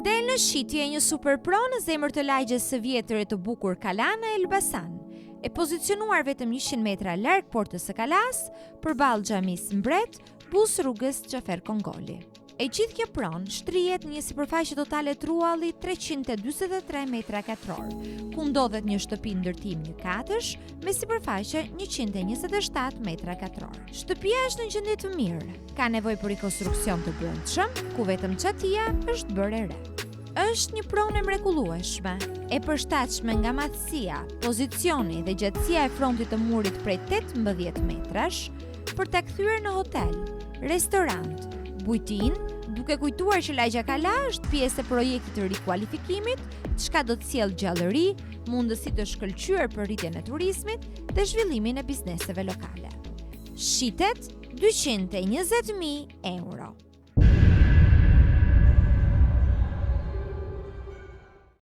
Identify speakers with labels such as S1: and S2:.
S1: Del në shitje një super pro në zemër të lagjes së vjetër e të bukur Kalana Elbasan, e pozicionuar vetëm 100 metra larg portës së Kalas, përballë xhamisë Mbret, bus rrugës Xhafer Kongoli. E gjithë kjo pronë shtrihet në një sipërfaqe totale trualli 343 metra katror, ku ndodhet një shtëpi ndërtimi një katësh me sipërfaqe 127 metra katror. Shtëpia është në gjendje të mirë, ka nevojë për rikonstruksion të brendshëm, ku vetëm çatia është bërë e re. Është një pronë e mrekullueshme, e përshtatshme nga madhësia, pozicioni dhe gjatësia e frontit të murit prej 18 metrash, për ta kthyer në hotel, restorant, bujtin, duke kujtuar që lagja Kala është pjesë e projektit të rikualifikimit, çka do të sjellë gjallëri, mundësi të shkëlqyer për rritjen e turizmit dhe zhvillimin e bizneseve lokale. Shitet 220.000 euro.